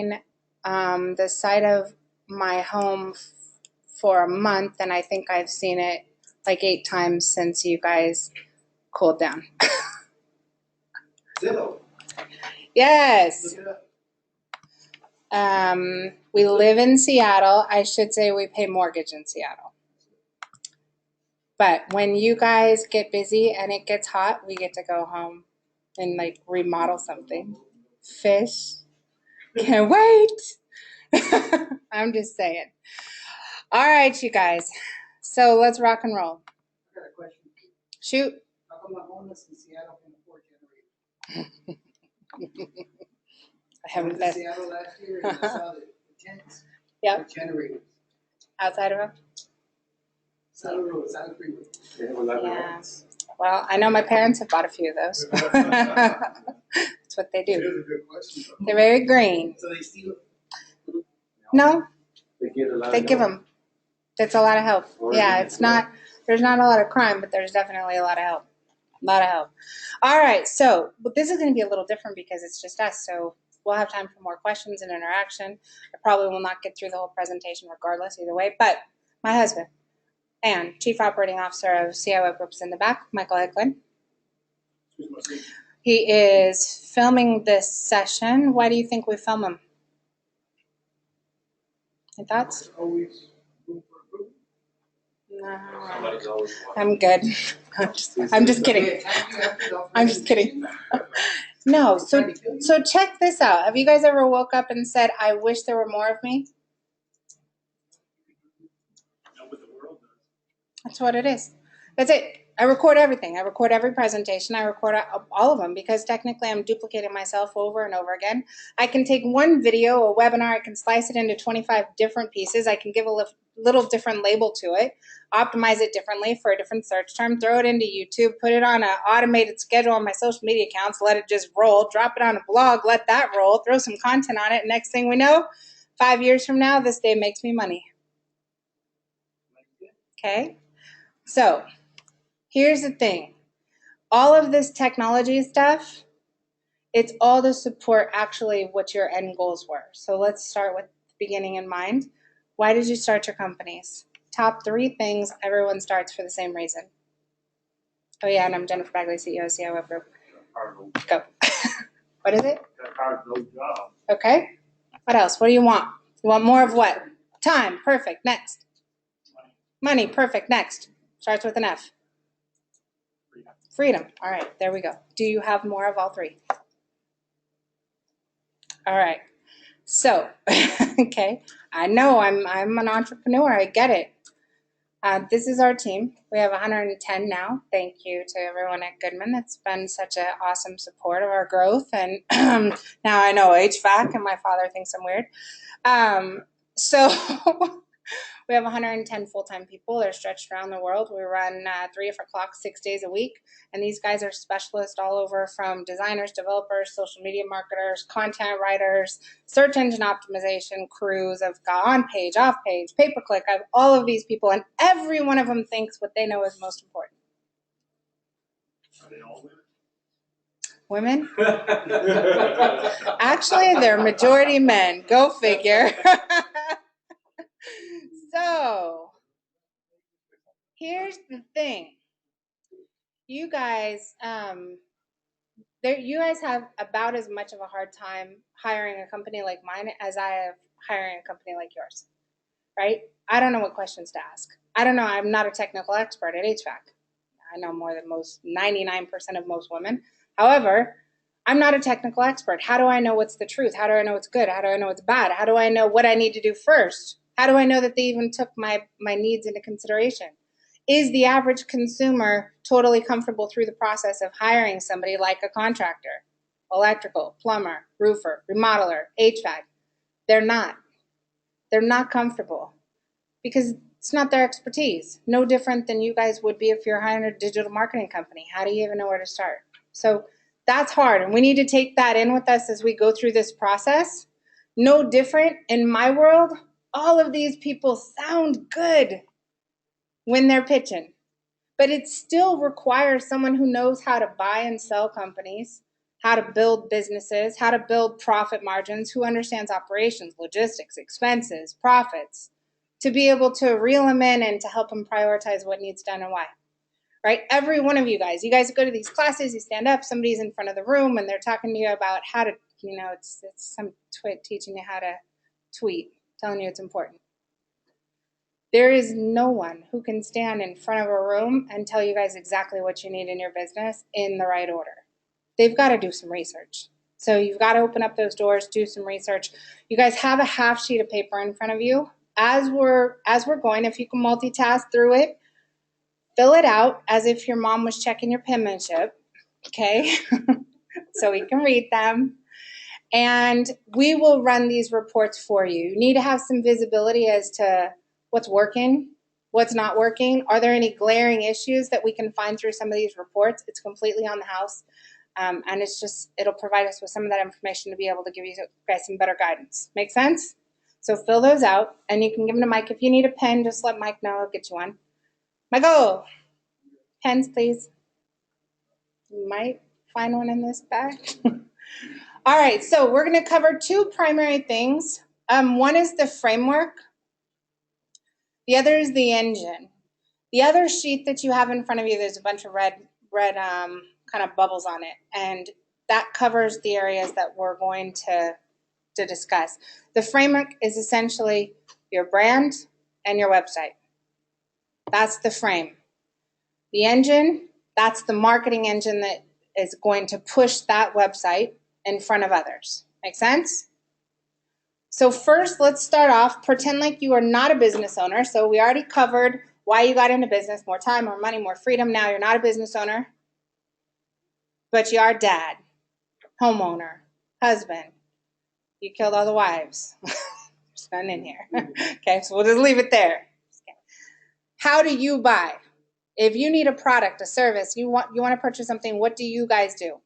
the side of my home for a month, and I think I've seen it like 8 times since you guys cooled down. Yes. We live in Seattle. I should say we pay mortgage in Seattle. But when you guys get busy and it gets hot, we get to go home and like remodel something. Fish. Can't wait. I'm just saying. All right, you guys. So let's rock and roll. I got a question. Shoot. How come the homeless in Seattle can afford generators? I haven't been been. to Seattle last year and I saw the tents. Yep. The generators. Outside of them? Saddle Road, Saddle Freeway. They have 11 Yeah. homes. Well, I know my parents have bought a few of those. That's what they do. Here's a good question. They're very green. So they steal it? No, They get a lot they of give help. them. That's a lot of help. Or Yeah, they it's get not, there's not a lot of crime, but there's definitely a lot of help. A lot of help. All right, so but this is going to be a little different because it's just us. So we'll have time for more questions and interaction. I probably will not get through the whole presentation regardless either way, but my husband and Chief Operating Officer of CI Web Group is in the back, Michael Eklund. He is filming this session. Why do you think we film him? Any thoughts? Always room for improvement. No. Somebody's always I'm good. I'm just kidding. I'm just kidding. No, so check this out. Have you guys ever woke up and said, I wish there were more of me? That's what it is. That's it. I record everything. I record every presentation. I record all of them because technically I'm duplicating myself over and over again. I can take one video, a webinar, I can slice it into 25 different pieces. I can give a little different label to it, optimize it differently for a different search term, throw it into YouTube, put it on an automated schedule on my social media accounts, let it just roll, drop it on a blog, let that roll, throw some content on it. Next thing we know, 5 years from now, this day makes me money. Okay? So here's the thing. All of this technology stuff, it's all to support actually what your end goals were. So let's start with the beginning in mind. Why did you start your companies? Top 3 things everyone starts for the same reason. Oh yeah, and I'm Jennifer Bagley, CEO of CI Web Group. Go. What is it? Okay. What else? What do you want? You want more of what? Time. Perfect. Next. Money. Perfect. Next. Starts with an F. Freedom. All right, there we go. Do you have more of all 3? All right. So, okay, I know I'm an entrepreneur. I get it. This is our team. We have 110 now. Thank you to everyone at Goodman. It's been such an awesome support of our growth. And now I know HVAC, and my father thinks I'm weird. So we have 110 full-time people. They're stretched around the world. We run 3 different clocks, 6 days a week. And these guys are specialists all over, from designers, developers, social media marketers, content writers, search engine optimization crews. I've got on-page, off-page, pay-per-click. I have all of these people, and every one of them thinks what they know is most important. Are they all Women? Actually, they're majority men. Go figure. So, here's the thing. You guys, you guys have about as much of a hard time hiring a company like mine as I have hiring a company like yours, right? I don't know what questions to ask. I don't know. I'm not a technical expert at HVAC. I know more than 99% of most women. However, I'm not a technical expert. How do I know what's the truth? How do I know what's good? How do I know what's bad? How do I know what I need to do first? How do I know that they even took my needs into consideration? Is the average consumer totally comfortable through the process of hiring somebody like a contractor, electrical, plumber, roofer, remodeler, HVAC? They're not. They're not comfortable because it's not their expertise. No different than you guys would be if you're hiring a digital marketing company. How do you even know where to start? So that's hard, and we need to take that in with us as we go through this process. No different in my world. All of these people sound good when they're pitching, but it still requires someone who knows how to buy and sell companies, how to build businesses, how to build profit margins, who understands operations, logistics, expenses, profits, to be able to reel them in and to help them prioritize what needs done and why. Right? Every one of you guys go to these classes, you stand up, somebody's in front of the room and they're talking to you about how to, it's some twit teaching you how to tweet, telling you it's important. There is no one who can stand in front of a room and tell you guys exactly what you need in your business in the right order. They've got to do some research. So you've got to open up those doors, do some research. You guys have a half sheet of paper in front of you. As we're going, if you can multitask through it, fill it out as if your mom was checking your penmanship, okay? So we can read them. And we will run these reports for you. You need to have some visibility as to what's working, what's not working. Are there any glaring issues that we can find through some of these reports? It's completely on the house. And it'll provide us with some of that information to be able to give you guys some better guidance. Make sense? So fill those out, and you can give them to Mike. If you need a pen, just let Mike know. I'll get you one. Michael, pens, please. You might find one in this bag. All right, so we're going to cover two primary things. One is the framework. The other is the engine. The other sheet that you have in front of you, there's a bunch of red kind of bubbles on it, and that covers the areas that we're going to discuss. The framework is essentially your brand and your website. That's the frame. The engine, that's the marketing engine that is going to push that website in front of others. Make sense? So first, let's start off, pretend like you are not a business owner. So we already covered why you got into business, more time, more money, more freedom. Now you're not a business owner, but you are dad, homeowner, husband. You killed all the wives. There's none in here. Okay, so we'll just leave it there. Okay. How do you buy? If you need a product, a service, you want to purchase something, what do you guys do?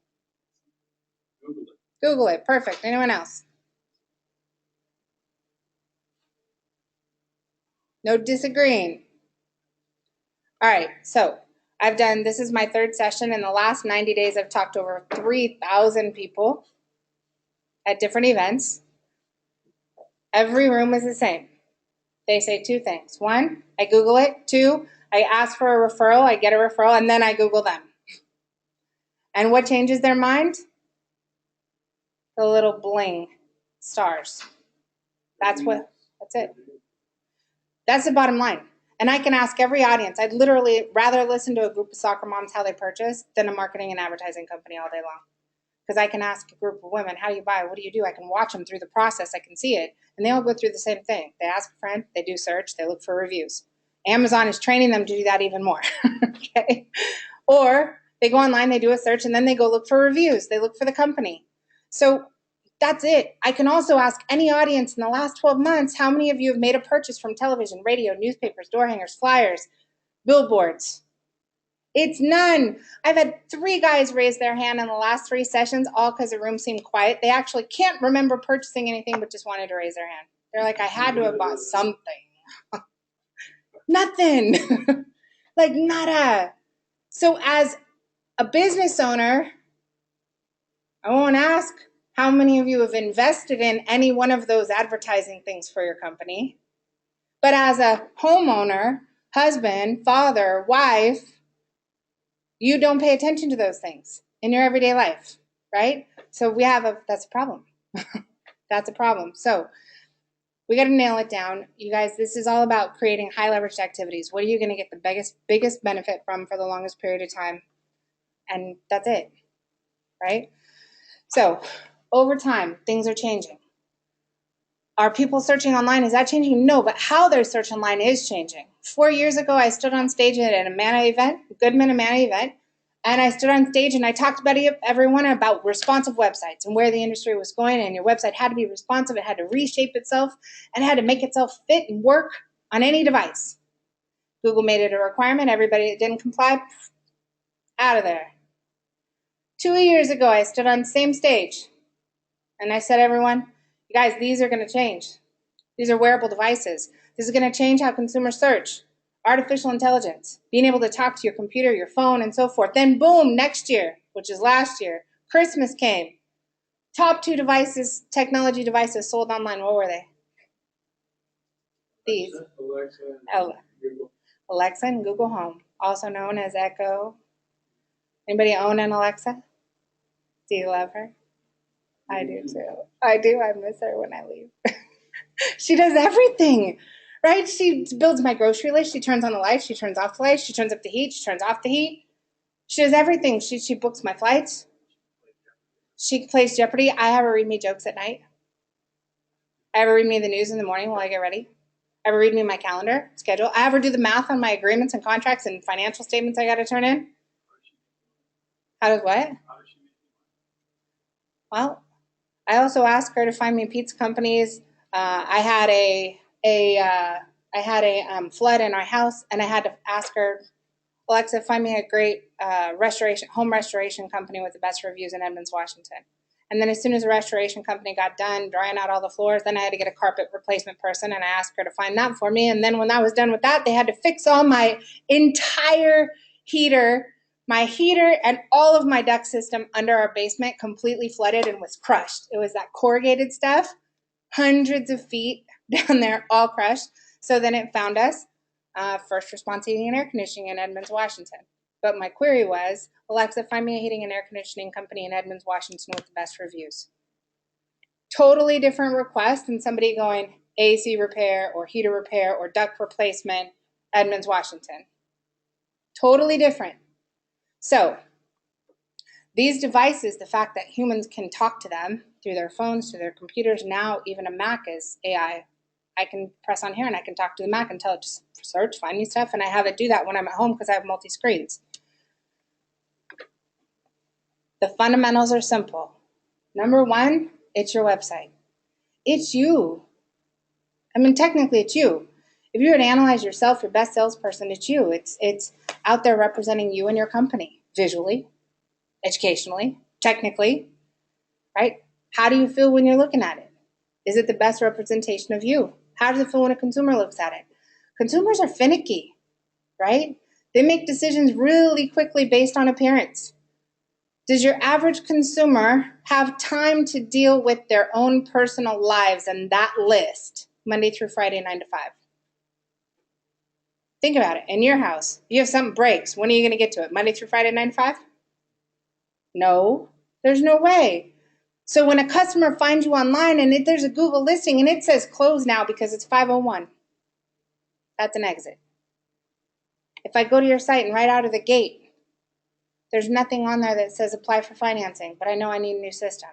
Google it. Google it. Perfect. Anyone else? No disagreeing. All right, so this is my third session. In the last 90 days, I've talked to over 3,000 people at different events. Every room is the same. They say two things. One, I Google it. Two, I ask for a referral, I get a referral, and then I Google them. And what changes their mind? The little bling stars. That's it. That's the bottom line. And I can ask every audience. I'd literally rather listen to a group of soccer moms how they purchase than a marketing and advertising company all day long. Because I can ask a group of women, how do you buy? What do you do? I can watch them through the process. I can see it. And they all go through the same thing. They ask a friend. They do search. They look for reviews. Amazon is training them to do that even more. Okay? Or they go online, they do a search, and then they go look for reviews. They look for the company. So that's it. I can also ask any audience in the last 12 months, how many of you have made a purchase from television, radio, newspapers, door hangers, flyers, billboards? It's none. I've had 3 guys raise their hand in the last 3 sessions, all because the room seemed quiet. They actually can't remember purchasing anything, but just wanted to raise their hand. They're like, I had to have bought something. Nothing. Like, nada. So as a business owner, I won't ask how many of you have invested in any one of those advertising things for your company. But as a homeowner, husband, father, wife, you don't pay attention to those things in your everyday life, right? So that's a problem. That's a problem. So we got to nail it down. You guys, this is all about creating high leveraged activities. What are you going to get the biggest benefit from for the longest period of time? And that's it, right? So over time, things are changing. Are people searching online? Is that changing? No, but how they're searching online is changing. 4 years ago, I stood on stage at a Amana event, Goodman Amana event, and I stood on stage and I talked about everyone about responsive websites and where the industry was going, and your website had to be responsive, it had to reshape itself, and it had to make itself fit and work on any device. Google made it a requirement. Everybody that didn't comply, out of there. 2 years ago, I stood on the same stage, and I said, everyone, you guys, these are going to change. These are wearable devices. This is going to change how consumers search. Artificial intelligence, being able to talk to your computer, your phone, and so forth. Then boom, next year, which is last year, Christmas came. Top 2 devices, technology devices sold online. What were they? These. Alexa and Google Home, also known as Echo. Anybody own an Alexa? Do you love her? I do too. I do. I miss her when I leave. She does everything, right? She builds my grocery list. She turns on the lights. She turns off the lights. She turns up the heat. She turns off the heat. She does everything. She books my flights. She plays Jeopardy. I have her read me jokes at night. I have her read me the news in the morning while I get ready. I have her read me my calendar schedule. I have her do the math on my agreements and contracts and financial statements I got to turn in. How does what? Well, I also asked her to find me pizza companies. I had a flood in our house, and I had to ask her, Alexa, find me a great home restoration company with the best reviews in Edmonds, Washington. And then as soon as the restoration company got done drying out all the floors, then I had to get a carpet replacement person, and I asked her to find that for me. And then when I was done with that, they had to fix all my entire heater, my heater and all of my duct system under our basement completely flooded and was crushed. It was that corrugated stuff, hundreds of feet down there, all crushed. So then it found us first response heating and air conditioning in Edmonds, Washington. But my query was, Alexa, find me a heating and air conditioning company in Edmonds, Washington with the best reviews. Totally different request than somebody going AC repair or heater repair or duct replacement, Edmonds, Washington. Totally different. So these devices, the fact that humans can talk to them through their phones, through their computers, now even a Mac is AI. I can press on here and I can talk to the Mac and tell it to search, find me stuff, and I have it do that when I'm at home because I have multi-screens. The fundamentals are simple. Number one, it's your website. It's you. I mean, technically it's you. If you were to analyze yourself, your best salesperson, it's you. It's out there representing you and your company, visually, educationally, technically, right? How do you feel when you're looking at it? Is it the best representation of you? How does it feel when a consumer looks at it? Consumers are finicky, right? They make decisions really quickly based on appearance. Does your average consumer have time to deal with their own personal lives and that list Monday through Friday, 9 to 5? Think about it. In your house, you have something breaks. When are you going to get to it? Monday through Friday, 9 to 5? No, there's no way. So when a customer finds you online and there's a Google listing and it says close now because it's 5:01, that's an exit. If I go to your site and right out of the gate, there's nothing on there that says apply for financing, but I know I need a new system.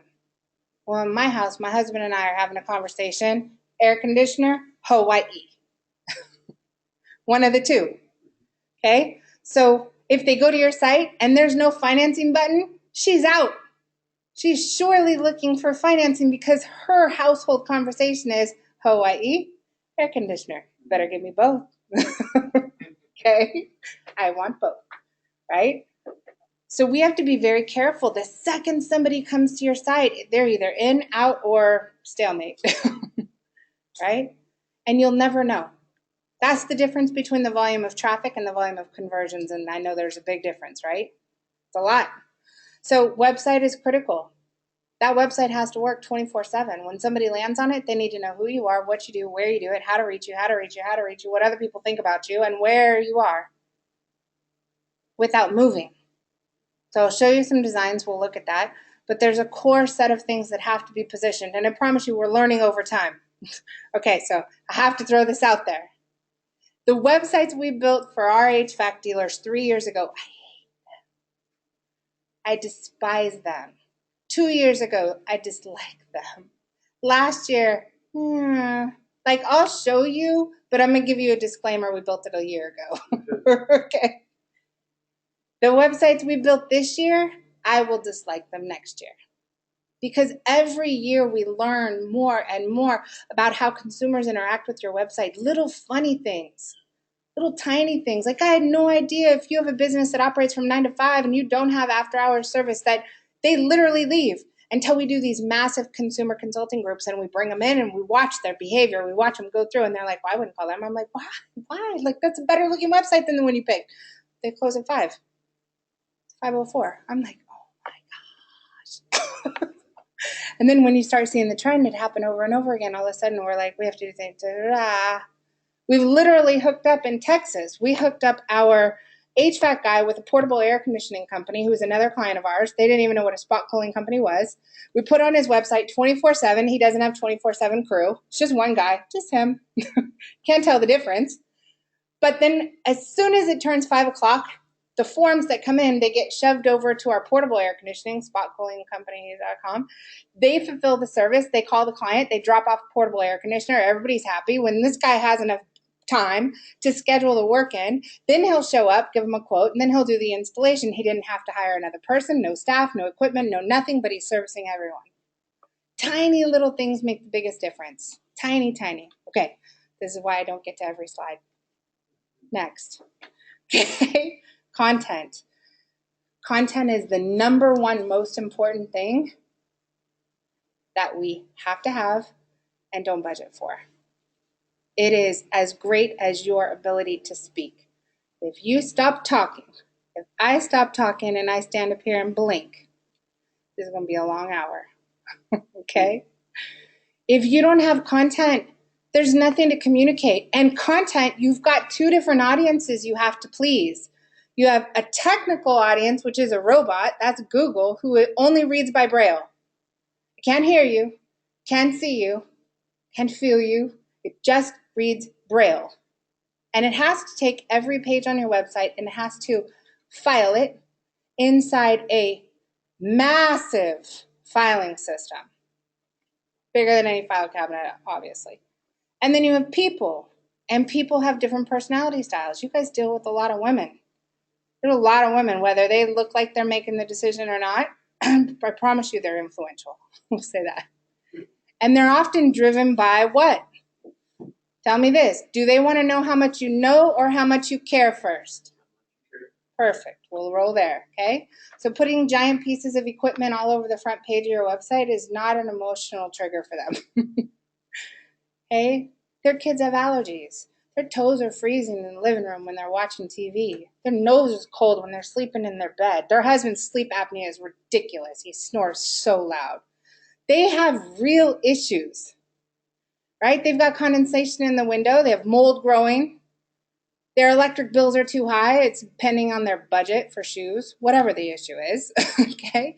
Well, in my house, my husband and I are having a conversation. Air conditioner, Hawaii. One of the two. Okay? So if they go to your site and there's no financing button, she's out. She's surely looking for financing because her household conversation is Hawaii, air conditioner. Better give me both. Okay? I want both, right? So we have to be very careful. The second somebody comes to your site, they're either in, out, or stalemate, right? And you'll never know. That's the difference between the volume of traffic and the volume of conversions, and I know there's a big difference, right? It's a lot. So website is critical. That website has to work 24/7. When somebody lands on it, they need to know who you are, what you do, where you do it, how to reach you, what other people think about you, and where you are without moving. So I'll show you some designs. We'll look at that. But there's a core set of things that have to be positioned, and I promise you we're learning over time. Okay, so I have to throw this out there. The websites we built for our HVAC dealers 3 years ago, I despise them. 2 years ago, I dislike them. Last year, like I'll show you, but I'm going to give you a disclaimer. We built it a year ago. Okay. The websites we built this year, I will dislike them next year. Because every year we learn more and more about how consumers interact with your website. Little funny things, little tiny things. Like I had no idea if you have a business that operates from 9 to 5 and you don't have after hours service that they literally leave until we do these massive consumer consulting groups and we bring them in and we watch their behavior. We watch them go through and they're like, well, I wouldn't call them. I'm like, why? Why? Like that's a better looking website than the one you picked. They close at 5. 5:04. I'm like, oh my gosh. And then when you start seeing the trend, it happen over and over again. All of a sudden, we're like, we have to do things. We've literally hooked up in Texas. We hooked up our HVAC guy with a portable air conditioning company, who was another client of ours. They didn't even know what a spot cooling company was. We put on his website 24/7. He doesn't have 24/7 crew. It's just one guy, just him. Can't tell the difference. But then as soon as it turns 5 o'clock, the forms that come in, they get shoved over to our portable air conditioning, spotcoolingcompany.com. They fulfill the service. They call the client. They drop off a portable air conditioner. Everybody's happy. When this guy has enough time to schedule the work in, then he'll show up, give him a quote, and then he'll do the installation. He didn't have to hire another person, no staff, no equipment, no nothing, but he's servicing everyone. Tiny little things make the biggest difference. Tiny, tiny. Okay, this is why I don't get to every slide. Next. Okay, content. Content is the number one most important thing that we have to have and don't budget for. It is as great as your ability to speak. If you stop talking, if I stop talking and I stand up here and blink, this is going to be a long hour. Okay? If you don't have content, there's nothing to communicate. And content, you've got two different audiences you have to please. You have a technical audience, which is a robot, that's Google, who only reads by Braille. It can't hear you, can't see you, can't feel you. It just reads Braille. And it has to take every page on your website and it has to file it inside a massive filing system. Bigger than any file cabinet, obviously. And then you have people, and people have different personality styles. You guys deal with a lot of women. There's a lot of women, whether they look like they're making the decision or not. I promise you they're influential. We'll say that. And they're often driven by what? Tell me this. Do they want to know how much you know or how much you care first? Perfect. We'll roll there, okay? So putting giant pieces of equipment all over the front page of your website is not an emotional trigger for them. Okay? Their kids have allergies. Their toes are freezing in the living room when they're watching TV. Their nose is cold when they're sleeping in their bed. Their husband's sleep apnea is ridiculous. He snores so loud. They have real issues, right? They've got condensation in the window. They have mold growing. Their electric bills are too high. It's depending on their budget for shoes, whatever the issue is, okay?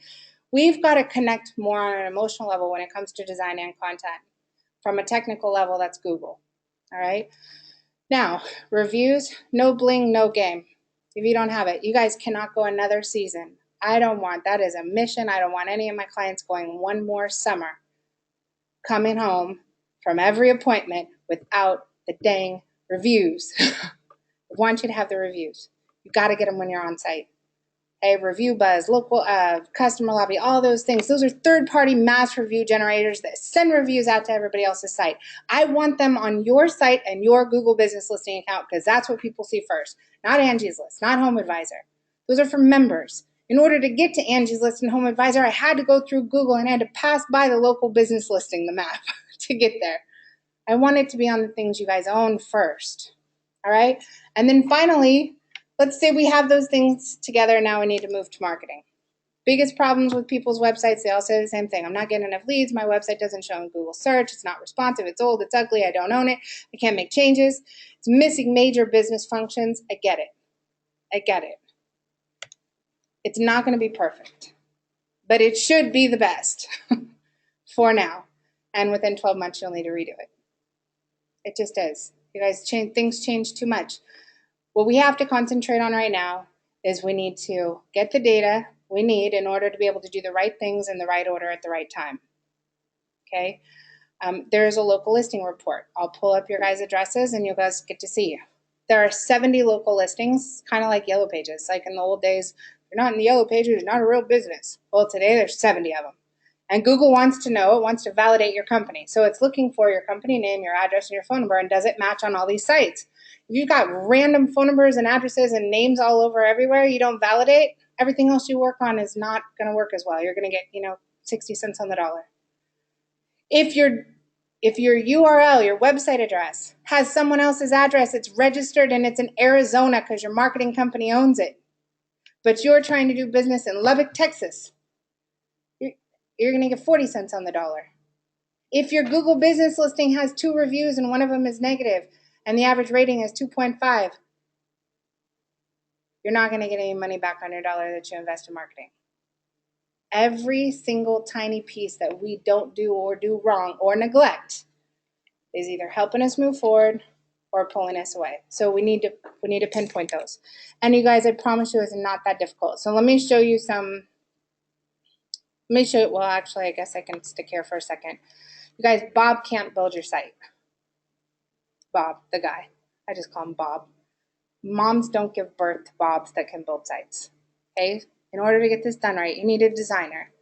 We've got to connect more on an emotional level when it comes to design and content. From a technical level, that's Google, all right? Now, reviews, no bling, no game. If you don't have it, you guys cannot go another season. I don't want, that is a mission. I don't want any of my clients going one more summer coming home from every appointment without the dang reviews. I want you to have the reviews. You got to get them when you're on site. Okay, Review Buzz, local customer lobby, all those things. Those are third-party mass review generators that send reviews out to everybody else's site. I want them on your site and your Google business listing account because that's what people see first. Not Angie's List, not Home Advisor. Those are for members. In order to get to Angie's List and Home Advisor, I had to go through Google and I had to pass by the local business listing, the map, to get there. I want it to be on the things you guys own first. All right? And then finally, let's say we have those things together, now we need to move to marketing. Biggest problems with people's websites, they all say the same thing. I'm not getting enough leads, my website doesn't show in Google search, it's not responsive, it's old, it's ugly, I don't own it, I can't make changes, it's missing major business functions. I get it. I get it. It's not going to be perfect, but it should be the best for now. And within 12 months, you'll need to redo it. It just is. You guys change, things change too much. What we have to concentrate on right now is we need to get the data we need in order to be able to do the right things in the right order at the right time. Okay? There's a local listing report. I'll pull up your guys' addresses and you guys get to see. There are 70 local listings, kind of like Yellow Pages. Like in the old days, if you're not in the Yellow Pages, you're not a real business. Well, today there's 70 of them. And Google wants to know, it wants to validate your company. So it's looking for your company name, your address, and your phone number, and does it match on all these sites? If you've got random phone numbers and addresses and names all over everywhere, you don't validate, everything else you work on is not going to work as well. You're going to get, 60 cents on the dollar. If your URL, your website address, has someone else's address, it's registered and it's in Arizona because your marketing company owns it, but you're trying to do business in Lubbock, Texas, you're going to get 40 cents on the dollar. If your Google business listing has 2 reviews and one of them is negative and the average rating is 2.5, you're not going to get any money back on your dollar that you invest in marketing. Every single tiny piece that we don't do or do wrong or neglect is either helping us move forward or pulling us away. So we need to pinpoint those. And you guys, I promise you, it's not that difficult. So let me show you well, actually, I guess I can stick here for a second. You guys, Bob can't build your site. Bob, the guy. I just call him Bob. Moms don't give birth to Bobs that can build sites. Okay? In order to get this done right, you need a designer.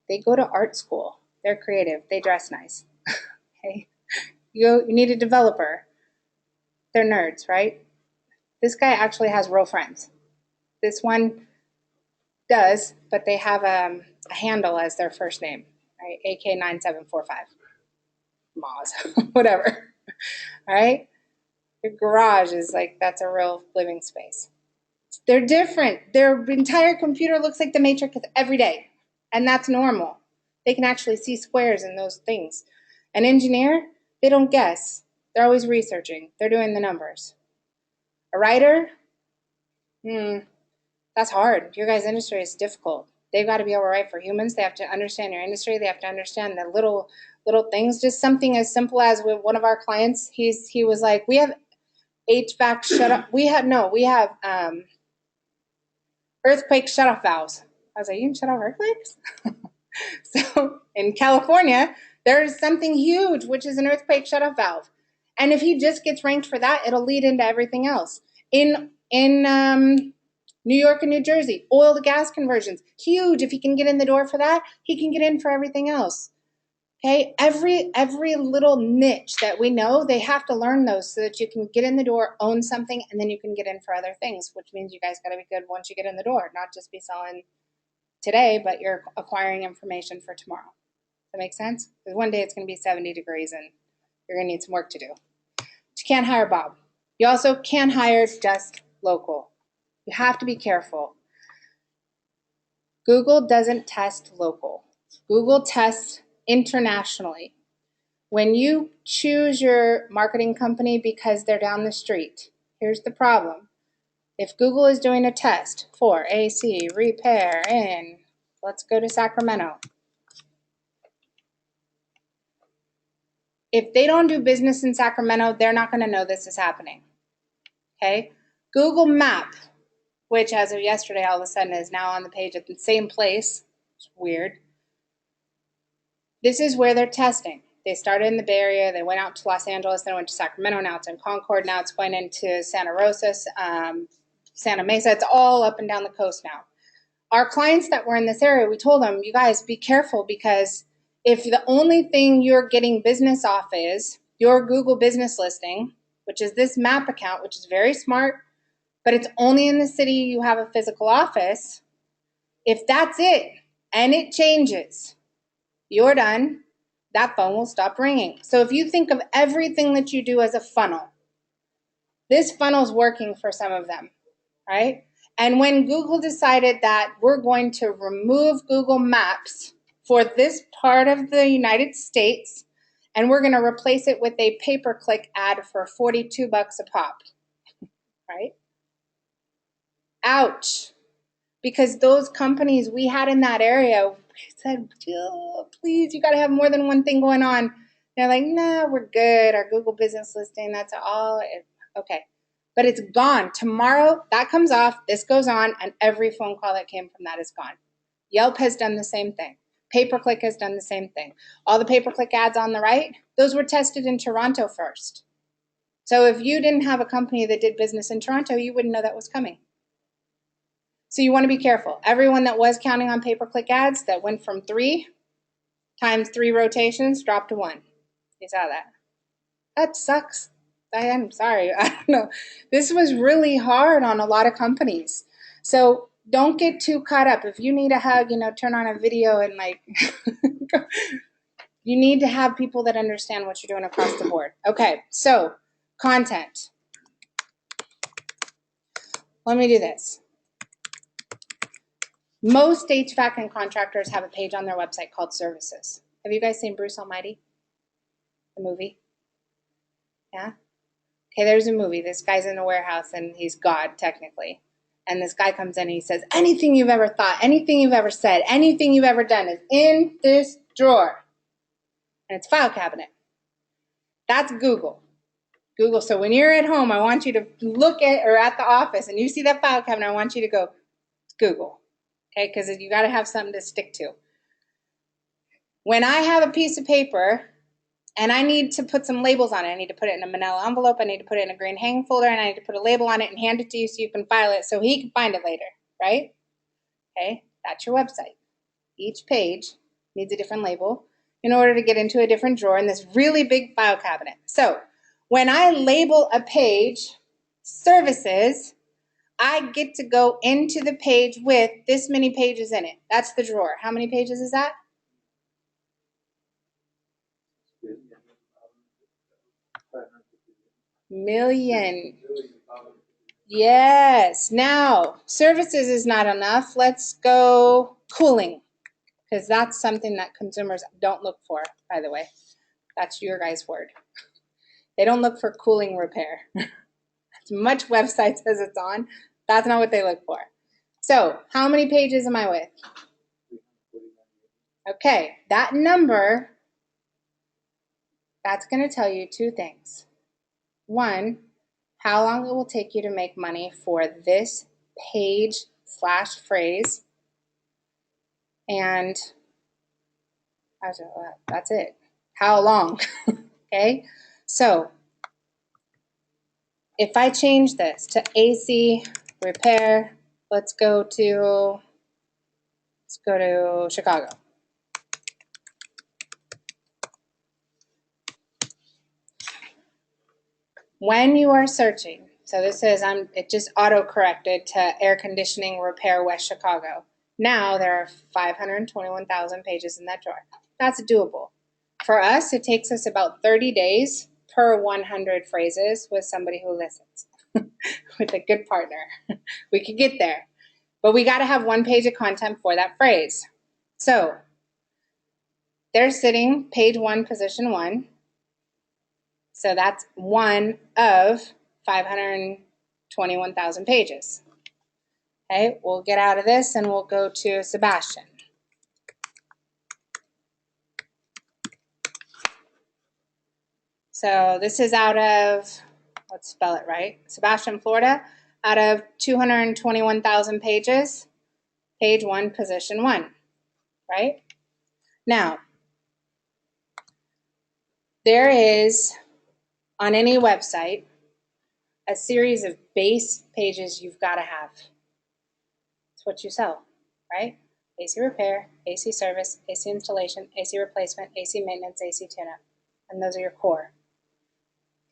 They go to art school. They're creative. They dress nice. Okay? You need a developer. They're nerds, right? This guy actually has real friends. This one does, but they have a handle as their first name, right? AK9745. Moz, whatever. All right? Your garage is like, that's a real living space. They're different. Their entire computer looks like the Matrix every day, and that's normal. They can actually see squares in those things. An engineer, they don't guess. They're always researching. They're doing the numbers. A writer, that's hard. Your guys' industry is difficult. They've got to be able to write for humans. They have to understand your industry. They have to understand the little things. Just something as simple as with one of our clients, he was like, we have HVAC shut off. We have earthquake shutoff valves. I was like, you can shut off earthquakes? So in California, there's something huge, which is an earthquake shutoff valve. And if he just gets ranked for that, it'll lead into everything else. In New York and New Jersey, oil to gas conversions, huge. If he can get in the door for that, he can get in for everything else. Okay, every little niche that we know, they have to learn those so that you can get in the door, own something, and then you can get in for other things, which means you guys got to be good once you get in the door, not just be selling today, but you're acquiring information for tomorrow. Does that make sense? Because one day it's going to be 70 degrees and you're going to need some work to do. But you can't hire Bob. You also can't hire just local. You have to be careful. Google doesn't test local. Google tests internationally. When you choose your marketing company because they're down the street, here's the problem. If Google is doing a test for AC repair in, let's go to Sacramento. If they don't do business in Sacramento, they're not going to know this is happening. Okay? Google Map, which as of yesterday all of a sudden is now on the page at the same place. It's weird. This is where they're testing. They started in the Bay Area, they went out to Los Angeles, then went to Sacramento, now it's in Concord, now it's going into Santa Rosa, Santa Mesa. It's all up and down the coast now. Our clients that were in this area, we told them, you guys be careful, because if the only thing you're getting business off is your Google business listing, which is this map account, which is very smart, but it's only in the city you have a physical office, if that's it and it changes, you're done. That phone will stop ringing. So if you think of everything that you do as a funnel, this funnel's working for some of them, right? And when Google decided that we're going to remove Google Maps for this part of the United States, and we're going to replace it with a pay-per-click ad for $42 a pop, right? Ouch. Because those companies we had in that area, we said, oh, please, you got to have more than one thing going on. They're like, nah, we're good. Our Google business listing, that's all. Okay. But it's gone. Tomorrow, that comes off, this goes on, and every phone call that came from that is gone. Yelp has done the same thing. Pay-per-click has done the same thing. All the pay-per-click ads on the right, those were tested in Toronto first. So if you didn't have a company that did business in Toronto, you wouldn't know that was coming. So you want to be careful. Everyone that was counting on pay-per-click ads that went from 3 times 3 rotations dropped to 1. You saw that. That sucks. I'm sorry. I don't know. This was really hard on a lot of companies. So don't get too caught up. If you need a hug, turn on a video and you need to have people that understand what you're doing across the board. Okay, so content. Let me do this. Most HVAC and contractors have a page on their website called services. Have you guys seen Bruce Almighty? The movie? Yeah? Okay, there's a movie. This guy's in a warehouse and he's God, technically. And this guy comes in and he says, anything you've ever thought, anything you've ever said, anything you've ever done is in this drawer. And it's a file cabinet. That's Google. Google. So when you're at home, I want you to look at, or at the office, and you see that file cabinet, I want you to go, it's Google. Okay, because you got to have something to stick to. When I have a piece of paper and I need to put some labels on it, I need to put it in a manila envelope, I need to put it in a green hang folder, and I need to put a label on it and hand it to you so you can file it so he can find it later, right? Okay, that's your website. Each page needs a different label in order to get into a different drawer in this really big file cabinet. So when I label a page, services, I get to go into the page with this many pages in it. That's the drawer. How many pages is that? Million. Yes. Now, services is not enough. Let's go cooling, because that's something that consumers don't look for, by the way. That's your guys' word. They don't look for cooling repair. As much website says it's on, that's not what they look for. So, how many pages am I with? Okay, that number, that's going to tell you two things. One, how long it will take you to make money for this page / phrase. And that's it. How long? Okay, so if I change this to AC repair, let's go to Chicago. When you are searching, so this is, it just auto-corrected to air conditioning repair West Chicago. Now there are 521,000 pages in that drawer. That's doable. For us, it takes us about 30 days per 100 phrases with somebody who listens, with a good partner. We could get there. But we got to have one page of content for that phrase. So they're sitting page 1, position 1. So that's one of 521,000 pages. Okay, we'll get out of this and we'll go to Sebastian. So this is out of, let's spell it right, Sebastian, Florida, out of 221,000 pages, page 1, position 1, right? Now, there is, on any website, a series of base pages you've got to have. It's what you sell, right? AC repair, AC service, AC installation, AC replacement, AC maintenance, AC tune-up. And those are your core.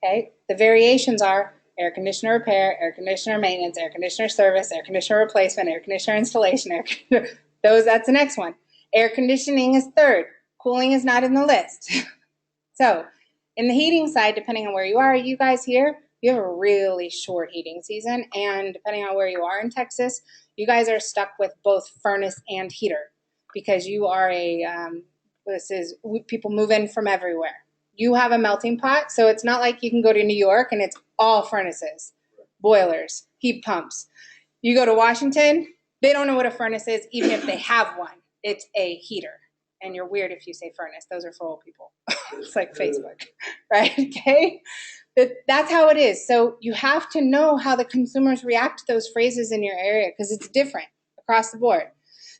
Okay? The variations are air conditioner repair, air conditioner maintenance, air conditioner service, air conditioner replacement, air conditioner installation, that's the next one. Air conditioning is third. Cooling is not in the list. So, in the heating side, depending on where you are, you guys here, you have a really short heating season, and depending on where you are in Texas, you guys are stuck with both furnace and heater because you are people move in from everywhere. You have a melting pot, so it's not like you can go to New York and it's all furnaces, boilers, heat pumps. You go to Washington, they don't know what a furnace is, even if they have one. It's a heater. And you're weird if you say furnace. Those are for old people. It's like Facebook, right? Okay? That's how it is. So you have to know how the consumers react to those phrases in your area because it's different across the board.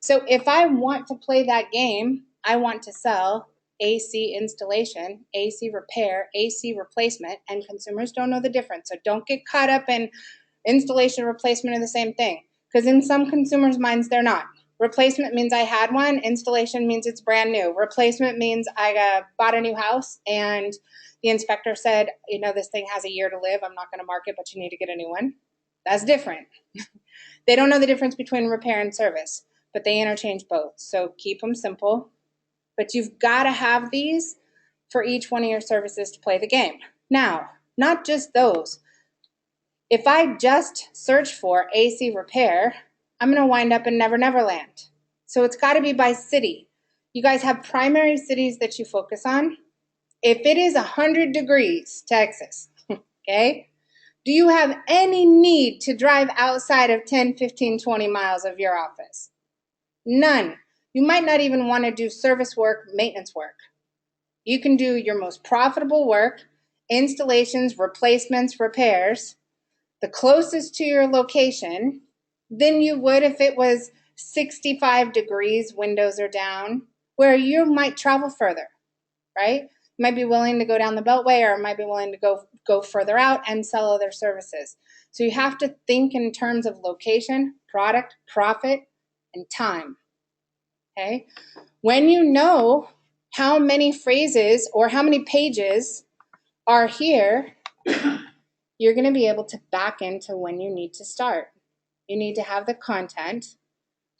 So if I want to play that game, I want to sell AC installation, AC repair, AC replacement, and consumers don't know the difference. So don't get caught up in installation, replacement are the same thing because in some consumers' minds, they're not. Replacement means I had one. Installation means it's brand new. Replacement means I bought a new house and the inspector said, this thing has a year to live. I'm not going to mark it, but you need to get a new one. That's different. They don't know the difference between repair and service, but they interchange both. So keep them simple. But you've got to have these for each one of your services to play the game. Now, not just those. If I just search for AC repair, I'm going to wind up in Never Never Land. So it's got to be by city. You guys have primary cities that you focus on. If it is 100 degrees, Texas, okay, do you have any need to drive outside of 10, 15, 20 miles of your office? None. You might not even want to do service work, maintenance work. You can do your most profitable work, installations, replacements, repairs, the closest to your location than you would if it was 65 degrees, windows are down, where you might travel further, right? You might be willing to go down the Beltway, or might be willing to go further out and sell other services. So you have to think in terms of location, product, profit, and time, okay? When you know how many phrases or how many pages are here, you're going to be able to back into when you need to start. You need to have the content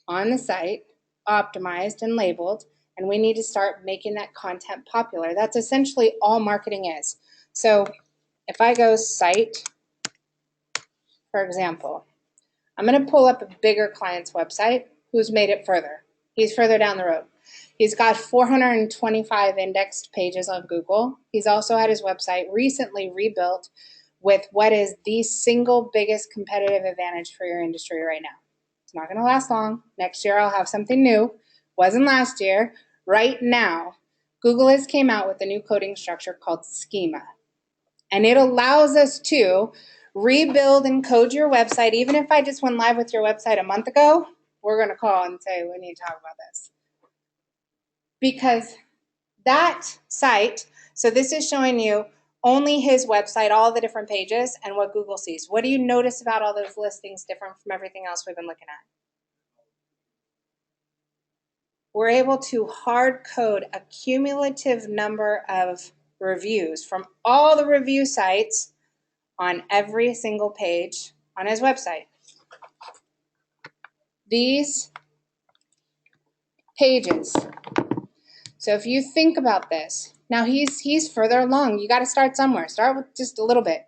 on the site optimized and labeled, and we need to start making that content popular. That's essentially all marketing is. So if I go site, for example, I'm going to pull up a bigger client's website who's made it further. He's further down the road. He's got 425 indexed pages on Google. He's also had his website recently rebuilt with what is the single biggest competitive advantage for your industry right now. It's not going to last long. Next year I'll have something new. Wasn't last year. Right now, Google has came out with a new coding structure called Schema. And it allows us to rebuild and code your website. Even if I just went live with your website a month ago, we're going to call and say, we need to talk about this. Because that site, so this is showing you only his website, all the different pages, and what Google sees. What do you notice about all those listings different from everything else we've been looking at? We're able to hard code a cumulative number of reviews from all the review sites on every single page on his website. These pages. So if you think about this, now he's further along. You got to start somewhere. Start with just a little bit.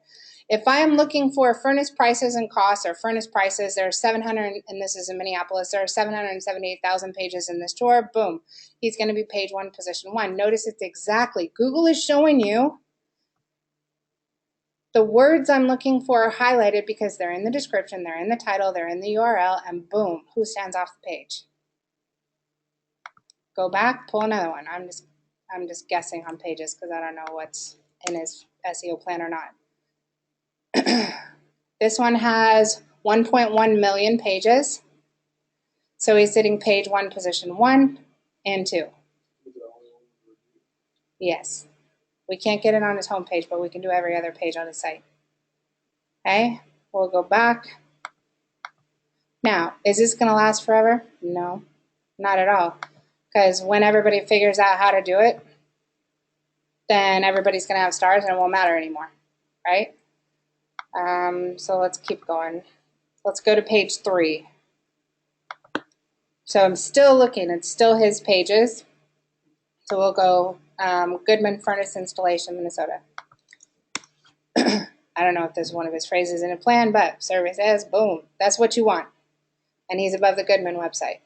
If I am looking for furnace prices and costs, or furnace prices, there are 700, and this is in Minneapolis, there are 778,000 pages in this drawer. Boom. He's going to be page 1, position 1. Notice it's exactly, Google is showing you the words I'm looking for are highlighted because they're in the description, they're in the title, they're in the URL, and boom, who stands off the page? Go back, pull another one. I'm just guessing on pages because I don't know what's in his SEO plan or not. This one has 1.1 million pages. So he's sitting page 1, position 1 and 2. Yes. We can't get it on his homepage, but we can do every other page on his site. Okay, we'll go back. Now, is this going to last forever? No, not at all. Because when everybody figures out how to do it, then everybody's going to have stars and it won't matter anymore, right? So let's keep going. Let's go to page 3. So I'm still looking. It's still his pages. So we'll go Goodman Furnace Installation, Minnesota. I don't know if there's one of his phrases in a plan, but survey says, boom, that's what you want. And he's above the Goodman website.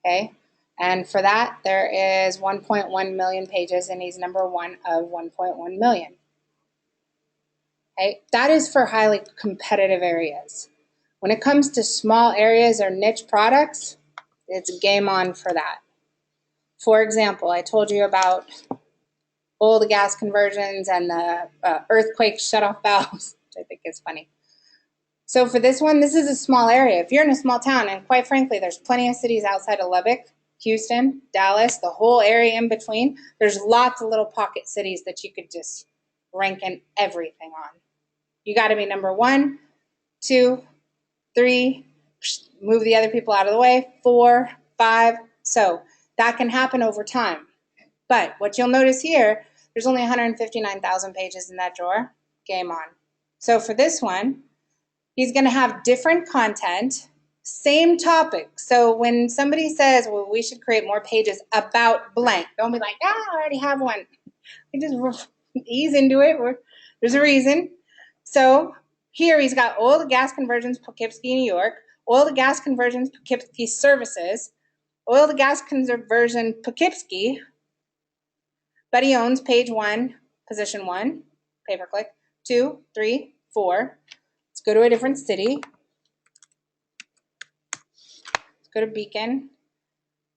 Okay, and for that, there is 1.1 million pages, and he's number 1 of 1.1 million. Okay, that is for highly competitive areas. When it comes to small areas or niche products, it's game on for that. For example, I told you about oil to gas conversions and the earthquake shutoff valves, which I think is funny. So for this one, this is a small area. If you're in a small town, and quite frankly, there's plenty of cities outside of Lubbock, Houston, Dallas, the whole area in between, there's lots of little pocket cities that you could just rank in everything on. You got to be number 1, 2, 3, move the other people out of the way, 4, 5. So that can happen over time. But what you'll notice here, there's only 159,000 pages in that drawer. Game on. So for this one, he's going to have different content, same topic. So when somebody says, well, we should create more pages about blank, don't be like, I already have one. We just ease into it. There's a reason. So Here he's got oil to gas conversions, Poughkeepsie, New York, oil to gas conversions, Poughkeepsie services, oil to gas conversion, Poughkeepsie, but he owns page 1, position 1, pay-per-click, 2, 3, 4. Let's go to a different city. Let's go to Beacon.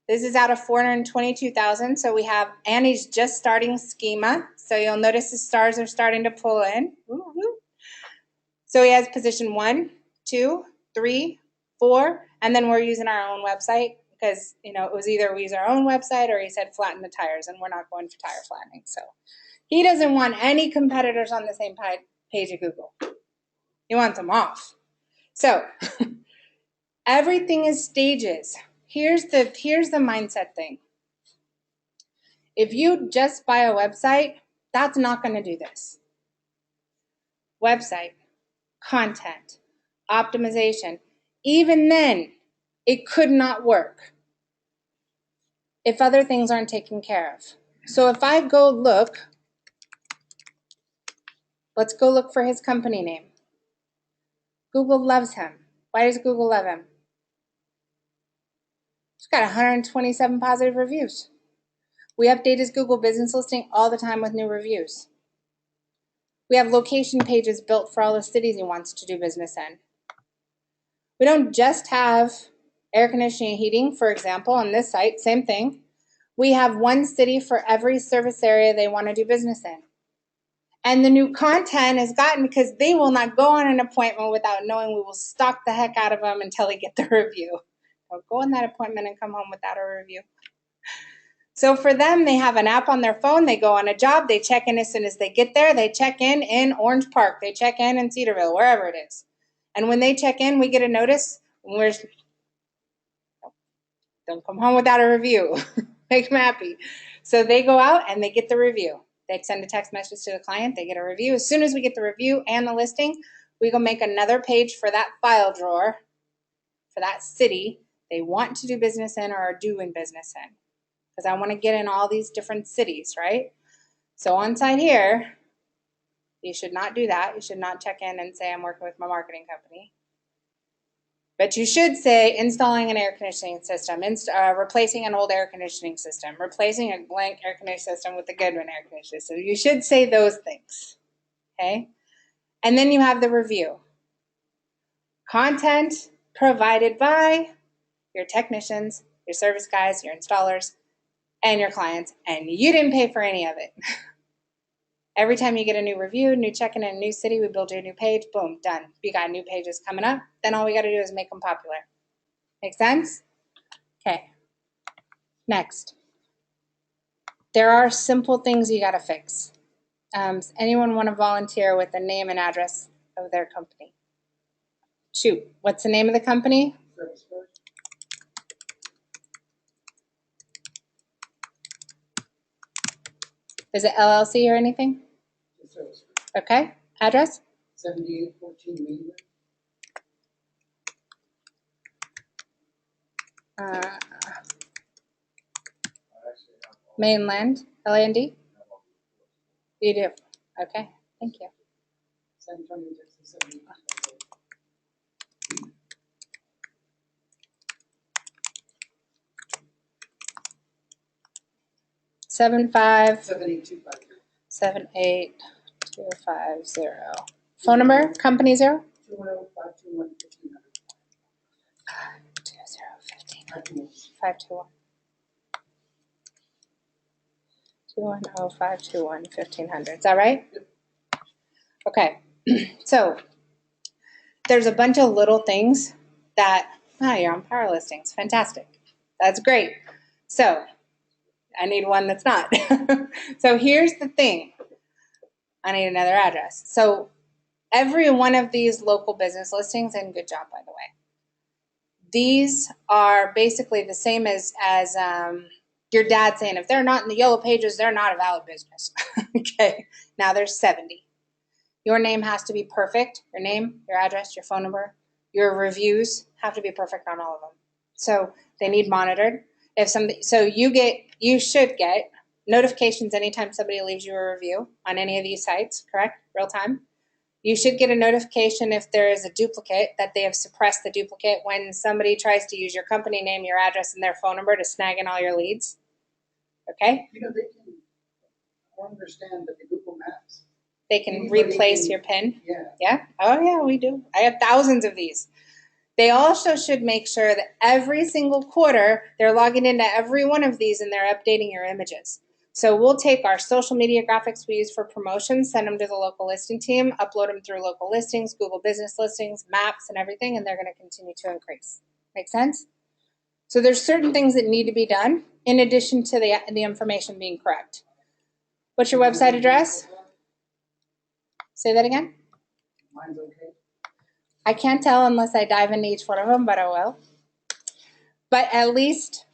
This is out of 422,000. So we have, and he's just starting schema. So you'll notice the stars are starting to pull in. Woo-hoo. So he has position 1, 2, 3, 4, and then we're using our own website because, you know, it was either we use our own website or he said flatten the tires, and we're not going for tire flattening. So he doesn't want any competitors on the same page of Google. He wants them off. So everything is stages. Here's the mindset thing. If you just buy a website, that's not going to do this. Website, content, optimization. Even then, it could not work if other things aren't taken care of. So if I go look, let's go look for his company name. Google loves him. Why does Google love him? He's got 127 positive reviews. We update his Google business listing all the time with new reviews. We have location pages built for all the cities he wants to do business in. We don't just have air conditioning and heating, for example, on this site, same thing. We have one city for every service area they want to do business in. And the new content is gotten because they will not go on an appointment without knowing we will stalk the heck out of them until they get the review. They'll go on that appointment and come home without a review. So for them, they have an app on their phone. They go on a job. They check in as soon as they get there. They check in Orange Park. They check in Cedarville, wherever it is. And when they check in, we get a notice. Don't come home without a review. Make them happy. So they go out and they get the review. They send a text message to the client. They get a review. As soon as we get the review and the listing, we go make another page for that file drawer for that city they want to do business in or are doing business in. Because I want to get in all these different cities, right? So on site here, you should not do that. You should not check in and say I'm working with my marketing company. But you should say installing an air conditioning system, replacing an old air conditioning system, replacing a blank air conditioning system with the Goodman air conditioning system. You should say those things, okay? And then you have the review. Content provided by your technicians, your service guys, your installers, and your clients, and you didn't pay for any of it. Every time you get a new review, new check-in in a new city, we build you a new page, boom, done. You got new pages coming up, then all we got to do is make them popular. Make sense? Okay. Next. There are simple things you got to fix. Anyone want to volunteer with the name and address of their company? Shoot. What's the name of the company? Is it LLC or anything? Okay. Address? 7814 Mainland. Mainland, L-A-N-D? You do? Okay, thank you. San Antonio, Texas, 78250. 78250. Phone number, company 0? 521. 210-521-1500. Is that right? Okay. So there's a bunch of little things that, you're on power listings. Fantastic. That's great. So I need one that's not. So here's the thing. I need another address. So every one of these local business listings, and good job, by the way, these are basically the same as your dad saying, if they're not in the yellow pages, they're not a valid business. Okay, now there's 70. Your name has to be perfect. Your name, your address, your phone number, your reviews have to be perfect on all of them. So they need monitored. So you should get notifications anytime somebody leaves you a review on any of these sites, correct? Real time. You should get a notification if there is a duplicate, that they have suppressed the duplicate when somebody tries to use your company name, your address, and their phone number to snag in all your leads. Okay? You know, they can, I don't understand, but the Google Maps. They can Anybody replace can- your PIN. Yeah. Yeah? Oh, yeah, we do. I have thousands of these. They also should make sure that every single quarter they're logging into every one of these and they're updating your images. So we'll take our social media graphics we use for promotions, send them to the local listing team, upload them through local listings, Google business listings, maps, and everything, and they're going to continue to increase. Make sense? So there's certain things that need to be done in addition to the information being correct. What's your website address? Say that again. Mine's okay. I can't tell unless I dive into each one of them, but I will. But at least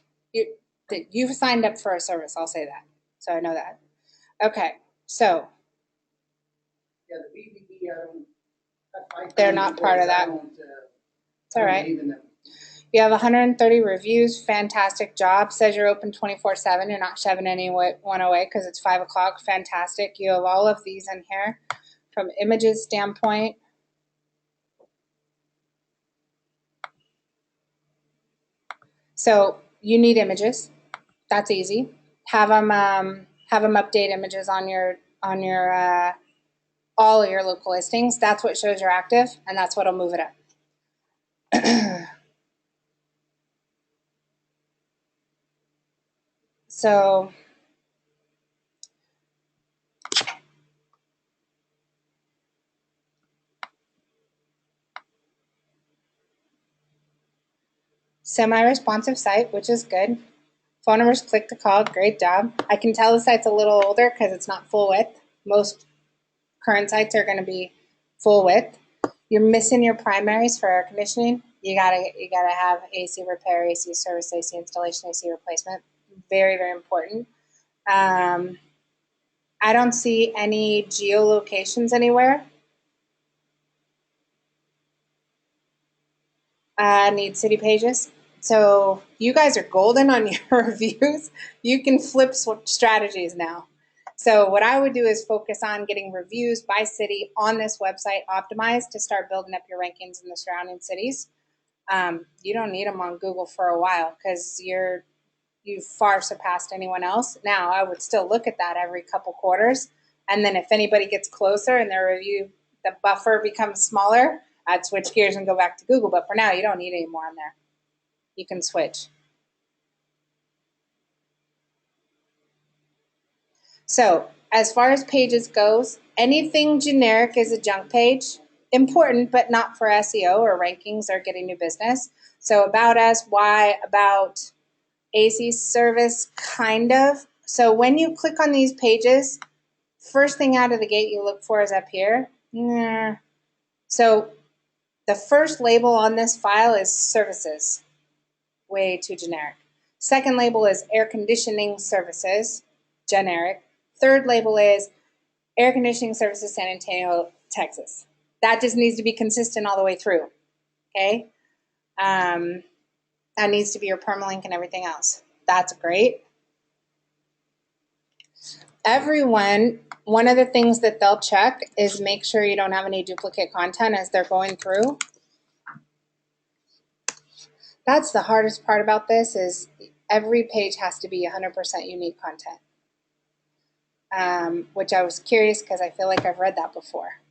you've signed up for a service, I'll say that. So I know that. Okay, so Yeah, the BBB, they're not part of that. It's all right. You have 130 reviews. Fantastic job. Says you're open 24/7. You're not shoving anyone away because it's 5 o'clock. Fantastic. You have all of these in here from images standpoint. So you need images. That's easy. Have them update images on your all of your local listings. That's what shows you're active, and that's what'll move it up. So semi-responsive site, which is good. Phone numbers, click to call, great job. I can tell the site's a little older because it's not full width. Most current sites are going to be full width. You're missing your primaries for air conditioning. You gotta have AC repair, AC service, AC installation, AC replacement. Very, very important. I don't see any geolocations anywhere. Need city pages. So you guys are golden on your reviews. You can flip strategies now. So what I would do is focus on getting reviews by city on this website optimized to start building up your rankings in the surrounding cities. You don't need them on Google for a while because you've far surpassed anyone else. Now, I would still look at that every couple quarters. And then if anybody gets closer and their review, the buffer becomes smaller, I'd switch gears and go back to Google. But for now, you don't need any more on there. You can switch. So as far as pages goes, anything generic is a junk page. Important, but not for SEO or rankings or getting new business. So about us, why, about, AC service, kind of. So when you click on these pages, first thing out of the gate you look for is up here. So the first label on this file is services. Way too generic. Second label is air conditioning services, generic. Third label is air conditioning services, San Antonio, Texas. That just needs to be consistent all the way through. Okay? That needs to be your permalink and everything else. That's great. Everyone, one of the things that they'll check is make sure you don't have any duplicate content as they're going through. That's the hardest part about this is every page has to be 100% unique content, which I was curious because I feel like I've read that before.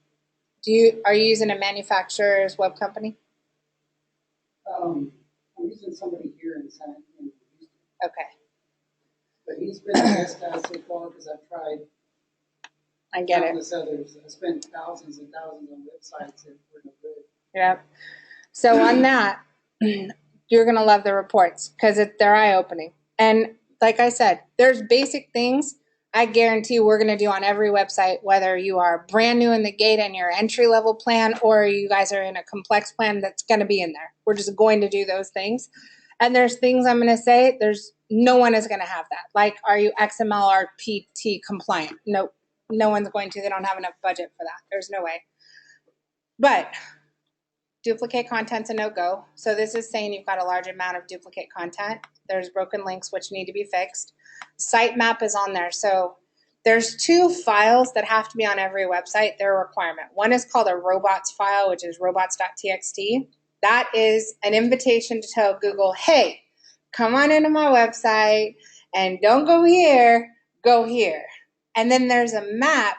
Are you using a manufacturer's web company? I'm using somebody here in Houston. Okay. But he's been the best guy so far because I've tried I get it. countless others. I spent thousands and thousands on websites that were no good. Yeah. So on that, you're going to love the reports because they're eye-opening. And like I said, there's basic things I guarantee we're going to do on every website, whether you are brand new in the gate and your entry-level plan or you guys are in a complex plan that's going to be in there. We're just going to do those things. And there's things I'm going to say, no one is going to have that. Like, are you XML RPT compliant? Nope. No one's going to. They don't have enough budget for that. There's no way. But duplicate content's a no-go. So this is saying you've got a large amount of duplicate content. There's broken links which need to be fixed. Sitemap is on there. So There's 2 files that have to be on every website. They're a requirement. One is called a robots file, which is robots.txt. That is an invitation to tell Google, hey, come on into my website and don't go here, go here. And then there's a map,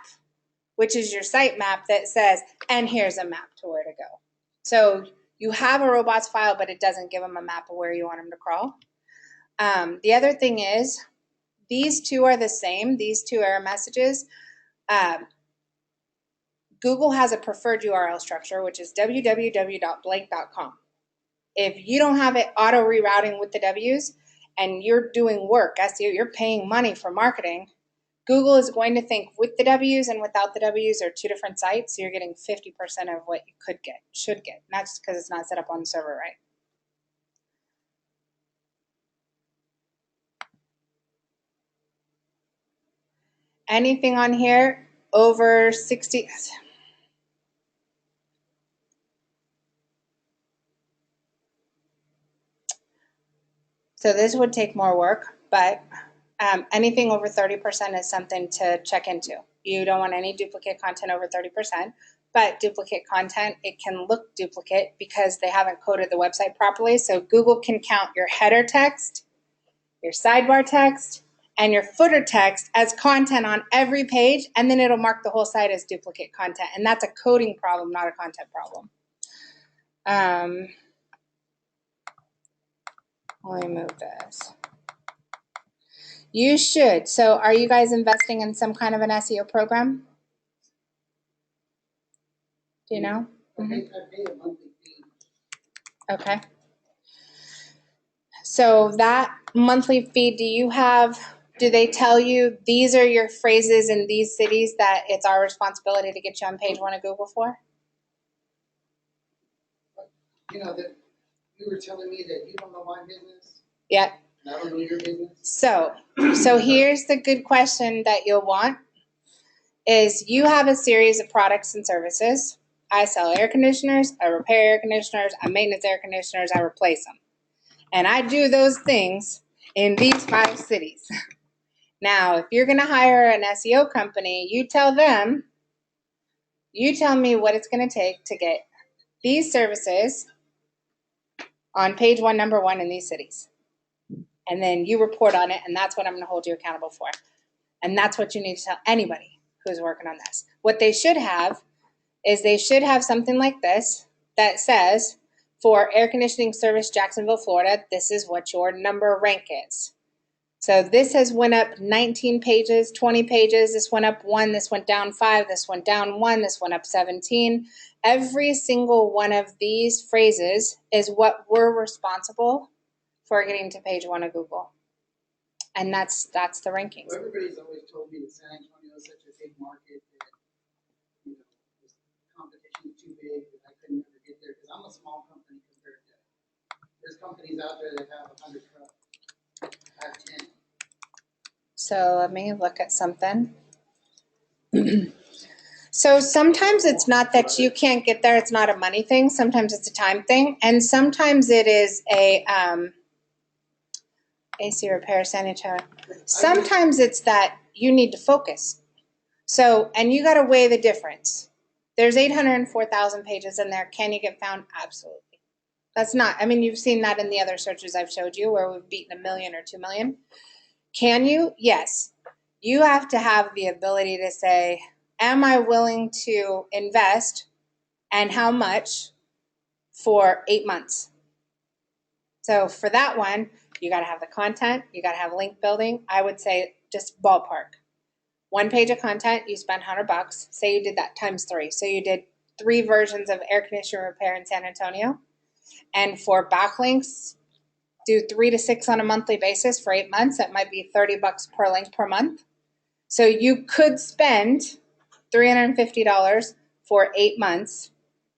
which is your site map that says, and here's a map to where to go. So you have a robots file, but it doesn't give them a map of where you want them to crawl. The other thing is, these 2 are the same, these 2 error messages. Google has a preferred URL structure, which is www.blank.com. If you don't have it auto rerouting with the W's and you're doing work, SEO, you're paying money for marketing, Google is going to think with the W's and without the W's are 2 different sites, so you're getting 50% of what you should get, not just because it's not set up on the server right. Anything on here over 60? So this would take more work, but anything over 30% is something to check into. You don't want any duplicate content over 30%, but duplicate content, it can look duplicate because they haven't coded the website properly. So Google can count your header text, your sidebar text, and your footer text as content on every page, and then it'll mark the whole site as duplicate content. And that's a coding problem, not a content problem. Let me move this. You should. So are you guys investing in some kind of an SEO program? Do you know? I pay a monthly fee. Okay. So that monthly fee, do they tell you these are your phrases in these cities that it's our responsibility to get you on page 1 of Google for? You know, that you were telling me that you don't know my business. Yeah. And I don't know your business. So here's the good question that you'll want is you have a series of products and services. I sell air conditioners, I repair air conditioners, I maintenance air conditioners, I replace them. And I do those things in these 5 cities. Now, if you're going to hire an SEO company, you tell me what it's going to take to get these services on page 1, number 1 in these cities. And then you report on it, and that's what I'm going to hold you accountable for. And that's what you need to tell anybody who's working on this. What they should have is they should have something like this that says, for air conditioning service Jacksonville, Florida, this is what your number rank is. So this has went up 19 pages, 20 pages. This went up 1, this went down 5, this went down 1, this went up 17. Every single one of these phrases is what we're responsible for getting to page 1 of Google. And that's the rankings. Well, everybody's always told me that San Antonio is such a big market that, you know, this competition is too big that I couldn't ever get there because I'm a small company compared to, there's companies out there that have 100 trucks. I have 10. So let me look at something. So sometimes it's not that you can't get there, it's not a money thing. Sometimes it's a time thing. And sometimes it is a AC repair, sanitary. Sometimes it's that you need to focus. So, and you got to weigh the difference. There's 804,000 pages in there. Can you get found? Absolutely. That's not, I mean, you've seen that in the other searches I've showed you where we've beaten 1 million or 2 million. Can you? Yes. You have to have the ability to say, am I willing to invest and how much for 8 months? So for that one, you got to have the content, you got to have link building. I would say just ballpark. 1 page of content, you spend $100. Say you did that times 3. So you did 3 versions of air conditioner repair in San Antonio. And for backlinks, do 3 to 6 on a monthly basis for 8 months. That might be $30 per link per month. So you could spend $350 for 8 months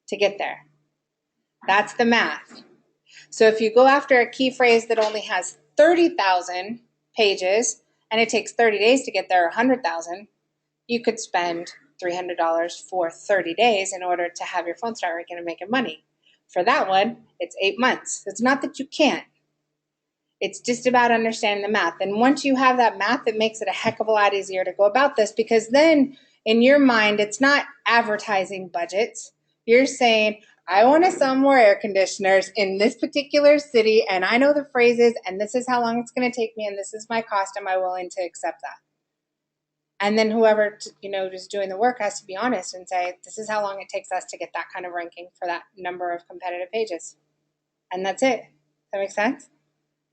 to get there. That's the math. So if you go after a key phrase that only has 30,000 pages and it takes 30 days to get there, 100,000, you could spend $300 for 30 days in order to have your phone start ranking and making money. For that one, it's 8 months. It's not that you can't. It's just about understanding the math. And once you have that math, it makes it a heck of a lot easier to go about this, because then in your mind, it's not advertising budgets. You're saying, I want to sell more air conditioners in this particular city, and I know the phrases, and this is how long it's going to take me, and this is my cost. Am I willing to accept that? And then whoever, is doing the work has to be honest and say, this is how long it takes us to get that kind of ranking for that number of competitive pages. And that's it. Does that make sense?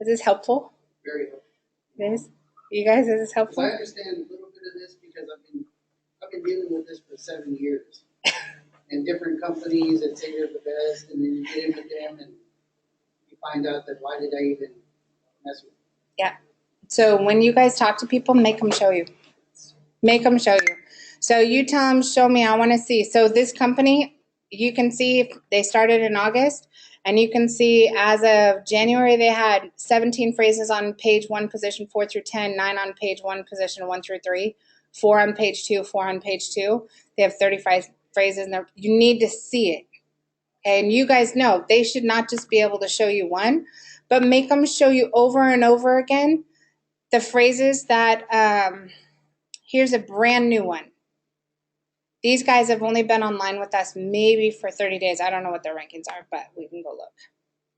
Is this helpful? Very helpful. It is? You guys, is this helpful? I understand a little bit of this because I've been dealing with this for 7 years. And different companies that say they're the best, and then you get in with them and you find out that why did I even mess with them? Yeah. So when you guys talk to people, make them show you. Make them show you. So you tell them, show me, I want to see. So this company, you can see if they started in August, and you can see as of January, they had 17 phrases on page 1, position 4 through 10, 9 on page 1, position 1 through 3, 4 on page 2, 4 on page 2. They have 35 phrases in there. You need to see it. Okay? And you guys know they should not just be able to show you one, but make them show you over and over again the phrases that, here's a brand new one. These guys have only been online with us maybe for 30 days. I don't know what their rankings are, but we can go look.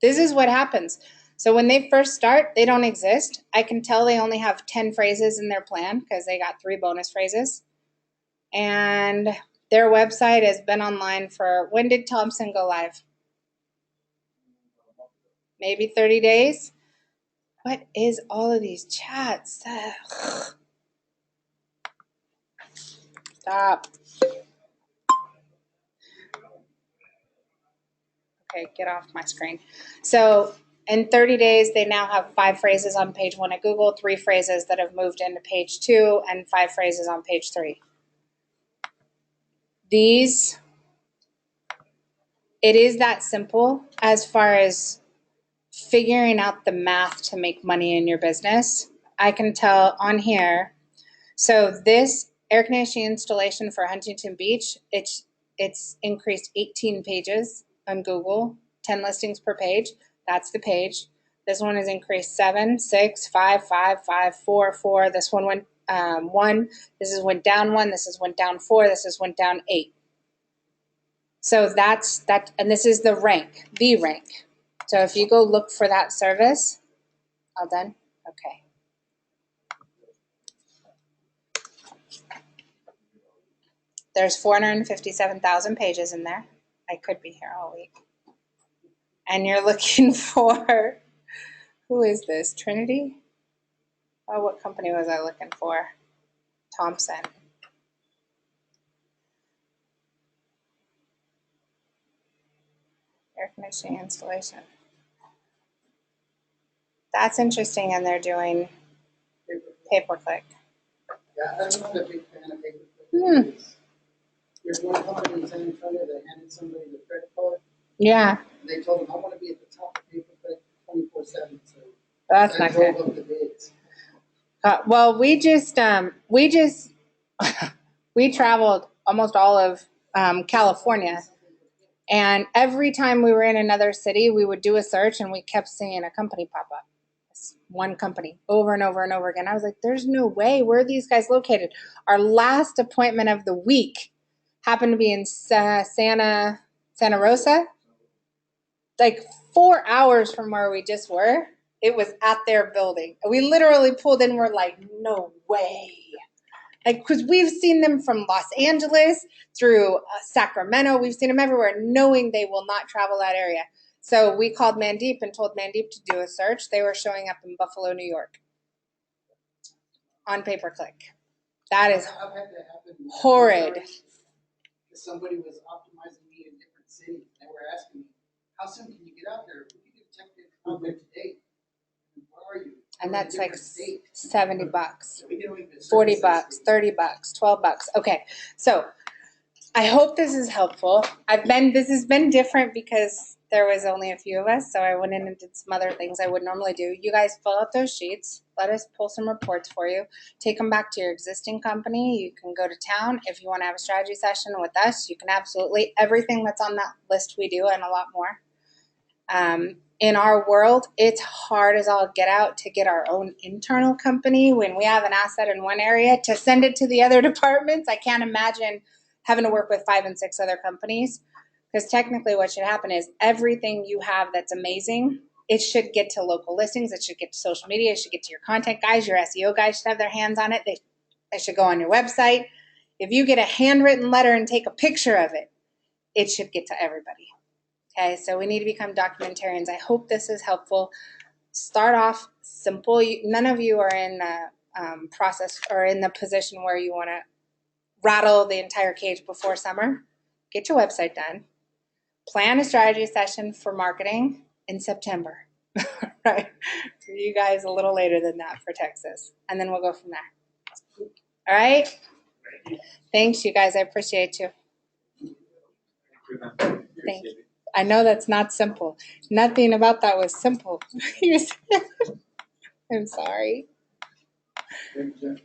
This is what happens. So when they first start, they don't exist. I can tell they only have 10 phrases in their plan because they got 3 bonus phrases. And their website has been online for, when did Thompson go live? Maybe 30 days? What is all of these chats? Stop. Okay, get off my screen. So in 30 days, they now have 5 phrases on page 1 of Google, 3 phrases that have moved into page 2, and 5 phrases on page 3. These, it is that simple as far as figuring out the math to make money in your business. I can tell on here. So this air conditioning installation for Huntington Beach, it's increased 18 pages on Google, 10 listings per page. That's the page. This one has increased 7, 6, 5, 5, 5, 4, 4. This one went 1. This is went down 1. This is went down 4. This is went down 8. So that's that, and this is the rank. So if you go look for that service, all done? Okay. There's 457,000 pages in there. I could be here all week. And you're looking for, who is this? Trinity? Oh, what company was I looking for? Thompson. Air conditioning installation. That's interesting, and they're doing pay-per-click. Yeah, I'm not a big fan of pay-per-click. There's one company in San Antonio that handed somebody the credit card. Yeah. And they told them, I want to be at the top of pay-per-click 24/7. So that's not good. Up the bids. Well, we traveled almost all of California, and every time we were in another city, we would do a search, and we kept seeing a company pop up. One company over and over and over again. I was like, there's no way. Where are these guys located? Our last appointment of the week happened to be in Santa Rosa, like 4 hours from where we just were. It was at their building. We literally pulled in. We're like, no way. Like, because we've seen them from Los Angeles through Sacramento. We've seen them everywhere, knowing they will not travel that area. So we called Mandeep and told Mandeep to do a search. They were showing up in Buffalo, New York on pay-per-click. That is horrid. Somebody was optimizing me in different cities. They were asking me, how soon can you get out there? We can check it out there today. Where are you? And that's like $70, $40, $30, $12. Okay, so I hope this is helpful. This has been different because there was only a few of us, so I went in and did some other things I would normally do. You guys fill out those sheets. Let us pull some reports for you. Take them back to your existing company. You can go to town. If you want to have a strategy session with us, you can absolutely. Everything that's on that list we do and a lot more. in our world, it's hard as all get out to get our own internal company when we have an asset in one area to send it to the other departments. I can't imagine having to work with 5 and 6 other companies, because technically what should happen is everything you have that's amazing, it should get to local listings, it should get to social media, it should get to your content guys, your SEO guys should have their hands on it. They should go on your website. If you get a handwritten letter and take a picture of it, it should get to everybody. Okay, so we need to become documentarians. I hope this is helpful. Start off simple. None of you are in the process or in the position where you want to rattle the entire cage before summer. Get your website done. Plan a strategy session for marketing in September. Right? For you guys, a little later than that for Texas. And then we'll go from there. All right? Thanks, you guys. I appreciate you. Thanks. I know that's not simple. Nothing about that was simple. I'm sorry. Thank you.